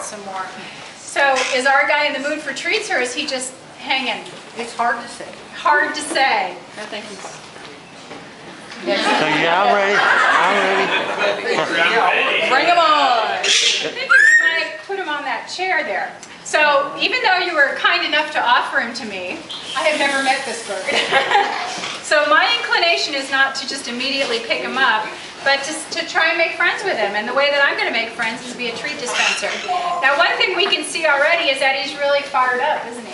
out some more. So is our guy in the mood for treats, or is he just hanging? It's hard to say. Hard to say. I think he's... Yeah, I'm ready. Bring him on! I think you might put him on that chair there. So even though you were kind enough to offer him to me, I have never met this bird. So my inclination is not to just immediately pick him up, but to try and make friends with him. And the way that I'm going to make friends is be a treat dispenser. Now, one thing we can see already is that he's really fired up, isn't he?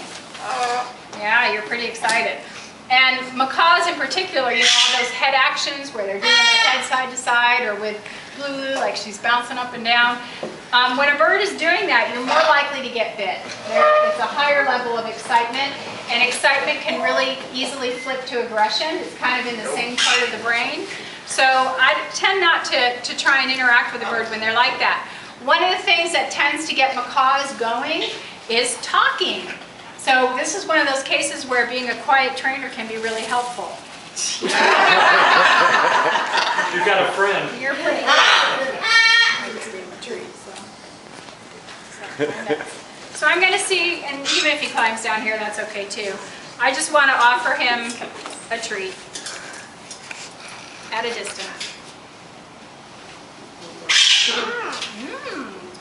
Yeah, you're pretty excited. And macaws in particular, you know, all those head actions where they're doing their head side to side, or with Blue, like she's bouncing up and down. When a bird is doing that, you're more likely to get bit. It's a higher level of excitement, and excitement can really easily flip to aggression. It's kind of in the same part of the brain. So I tend not to try and interact with a bird when they're like that. One of the things that tends to get macaws going is talking. So this is one of those cases where being a quiet trainer can be really helpful. You've got a friend. You're pretty good. I just gave him a treat, so I'm going to see, and even if he climbs down here, that's okay too. I just want to offer him a treat at a distance.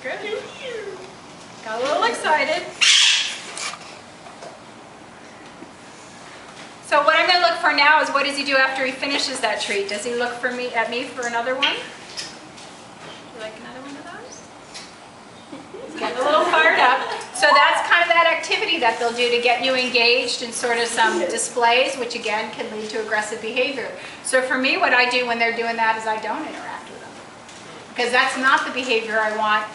Good. Got a little excited. So what I'm going to look for now is, what does he do after he finishes that treat? Does he look at me for another one? You like another one of those? He's getting a little fired up. So that's kind of that activity that they'll do to get you engaged in sort of some displays, which again can lead to aggressive behavior. So for me, what I do when they're doing that is I don't interact with them, because that's not the behavior I want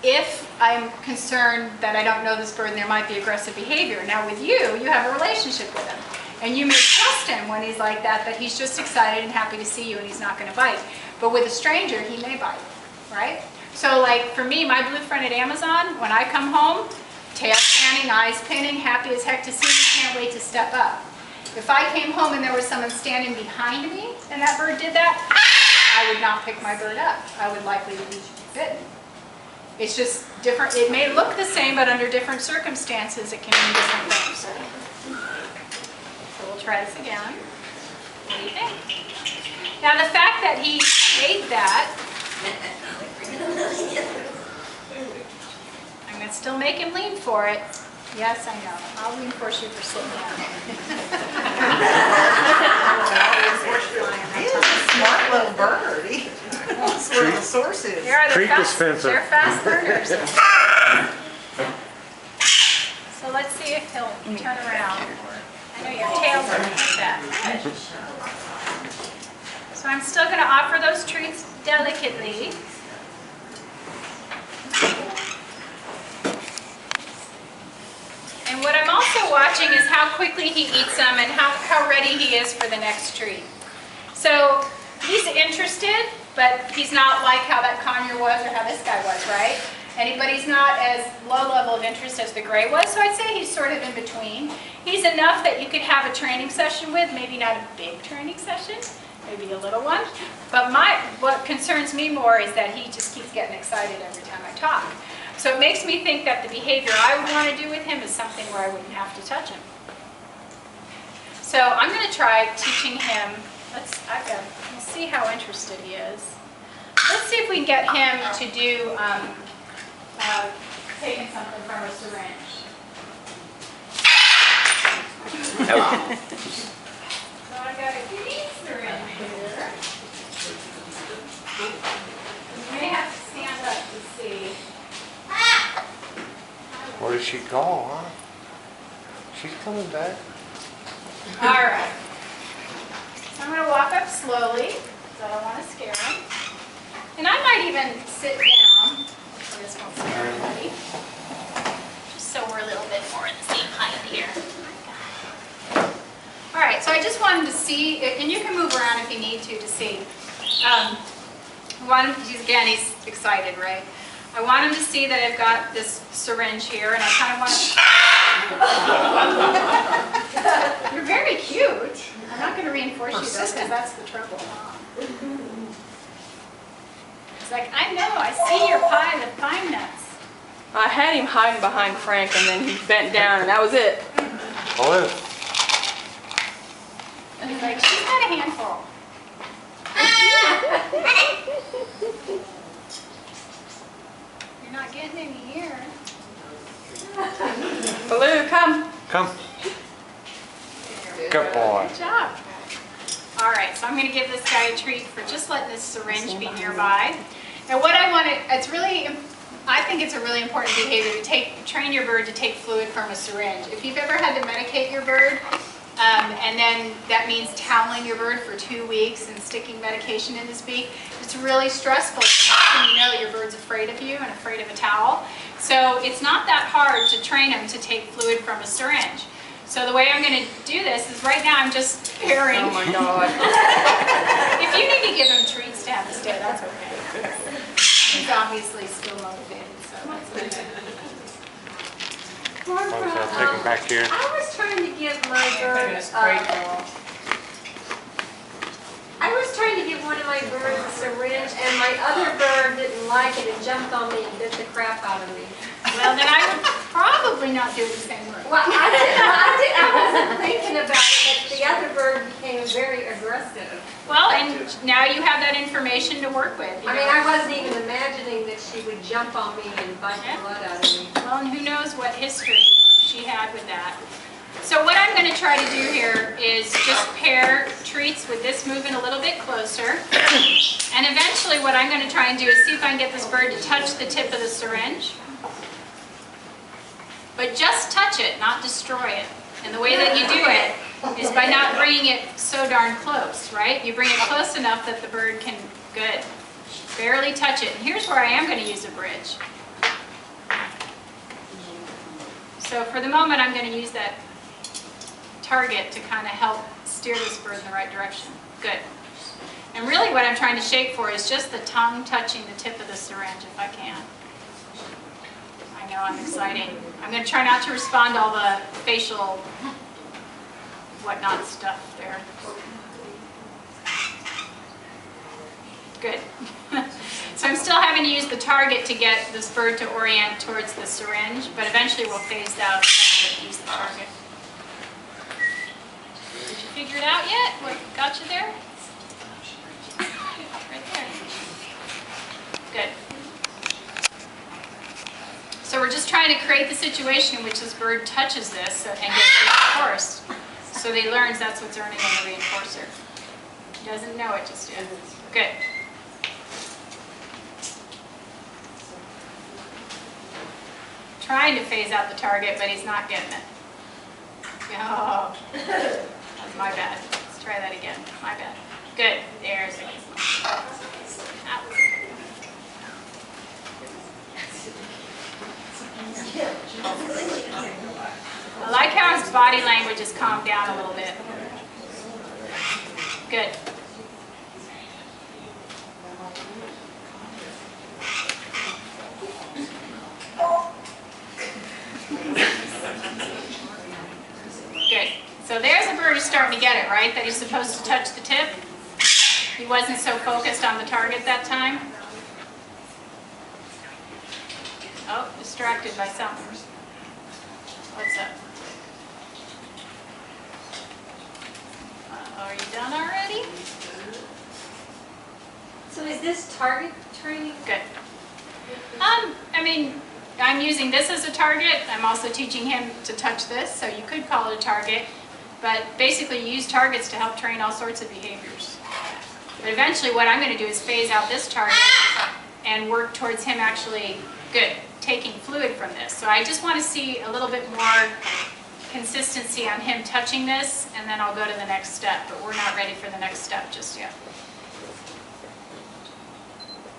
if I'm concerned that I don't know this bird and there might be aggressive behavior. Now with you, you have a relationship with him. And you may trust him when he's like that he's just excited and happy to see you and he's not going to bite. But with a stranger, he may bite, right? So like for me, my blue friend at Amazon, when I come home, tail fanning, eyes pinning, happy as heck to see me, can't wait to step up. If I came home and there was someone standing behind me and that bird did that, I would not pick my bird up. I would likely be bitten. It's just different. It may look the same, but under different circumstances, it can mean different things. We'll try this again. What do you think? Now the fact that he ate that, I'm going to still make him lean for it. Yes, I know. I'll reinforce you for sitting down. He's a smart little bird. That's where the source is. Treat dispenser. They're fast learners. So let's see if he'll turn around. I know your tail's going to hit that. So I'm still going to offer those treats delicately. And what I'm also watching is how quickly he eats them and how ready he is for the next treat. So he's interested, but he's not like how that conure was or how this guy was, right? But he's not as low level of interest as the gray was, so I'd say he's sort of in between. He's enough that you could have a training session with, maybe not a big training session, maybe a little one. But what concerns me more is that he just keeps getting excited every time I talk. So it makes me think that the behavior I would want to do with him is something where I wouldn't have to touch him. So I'm going to try teaching him. We'll see how interested he is. Let's see if we can get him to do taking something from a syringe. So I've got a green syringe here. You may have to stand up to see. Where did she go, huh? She's coming back. All right. So I'm going to walk up slowly, because I don't want to scare him. And I might even sit down. This won't scare anybody. Just so we're a little bit more in the same height here. All right, so I just wanted to see, and you can move around if you need to see. He's excited, right? I want him to see that I've got this syringe here, and I kind of want to... You're very cute. I'm not going to reinforce you, though, because that's the trouble. It's like, I know, I see your pile of pine nuts. I had him hiding behind Frank, and then he bent down, and that was it. Blue. He's like, she's got a handful. You're not getting any here. Blue, come. Come. Good boy. Good job. All right, so I'm going to give this guy a treat for just letting this syringe be nearby. Now what I want to, I think it's a really important behavior to train your bird to take fluid from a syringe. If you've ever had to medicate your bird, and then that means toweling your bird for 2 weeks and sticking medication in his beak, it's really stressful. You know your bird's afraid of you and afraid of a towel. So it's not that hard to train him to take fluid from a syringe. So the way I'm going to do this is right now I'm just pairing. Oh my God. If you need to give him treats to have him stay, that's okay. He's obviously still motivated, so that's good. Take him back here. I was trying to give my bird, I was trying to give one of my birds a syringe, and my other bird didn't like it and jumped on me and bit the crap out of me. Well, then I would probably not do the same work. Well, I wasn't thinking about it, but the other bird became very aggressive. Well, and now you have that information to work with. I mean, I wasn't even imagining that she would jump on me and bite the blood out of me. Well, and who knows what history she had with that. So what I'm going to try to do here is just pair treats with this moving a little bit closer. And eventually what I'm going to try and do is see if I can get this bird to touch the tip of the syringe. But just touch it, not destroy it. And the way that you do it is by not bringing it so darn close, right? You bring it close enough that the bird can, good, barely touch it. And here's where I am going to use a bridge. So for the moment, I'm going to use that target to kind of help steer this bird in the right direction. Good. And really what I'm trying to shake for is just the tongue touching the tip of the syringe if I can. I know, I'm exciting. I'm going to try not to respond to all the facial whatnot stuff there. Good. So I'm still having to use the target to get this bird to orient towards the syringe, but eventually we'll phase out and use the target. Did you figure it out yet? What got you there? Right there. Good. So we're just trying to create the situation in which this bird touches this and gets reinforced. So that he learns that's what's earning him the reinforcer. He doesn't know it just yet. Good. Trying to phase out the target, but he's not getting it. Oh, that's my bad. Let's try that again. My bad. Good. There's it. That was it. I like how his body language has calmed down a little bit. Good. Good. So there's a bird who's starting to get it, right? That he's supposed to touch the tip. He wasn't so focused on the target that time. Oh, distracted by something. What's up? Are you done already? So is this target training? Good. I mean, I'm using this as a target. I'm also teaching him to touch this, so you could call it a target. But basically, you use targets to help train all sorts of behaviors. But eventually, what I'm going to do is phase out this target and work towards him actually, good, taking fluid from this. So I just want to see a little bit more consistency on him touching this, and then I'll go to the next step. But we're not ready for the next step just yet.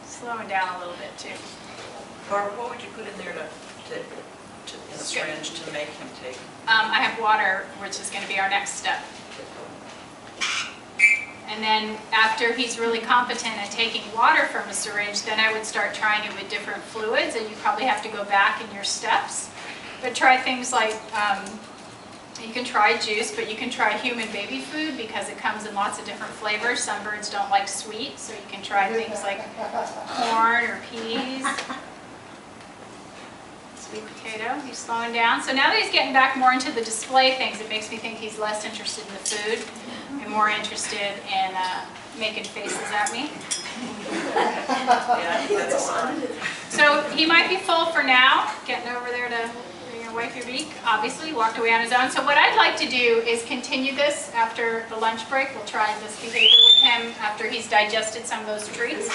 Slowing down a little bit, too. Barbara, what would you put in there in the syringe to make him take? I have water, which is going to be our next step. And then after he's really competent at taking water from a syringe, then I would start trying it with different fluids, and you probably have to go back in your steps. But try things like, you can try juice, but you can try human baby food because it comes in lots of different flavors. Some birds don't like sweet, so you can try things like corn or peas. Sweet potato, he's slowing down. So now that he's getting back more into the display things, it makes me think he's less interested in the food and more interested in making faces at me. Yeah, that's a sign. So he might be full for now, getting over there to wipe your beak. Obviously, he walked away on his own. So what I'd like to do is continue this after the lunch break. We'll try this behavior with him after he's digested some of those treats.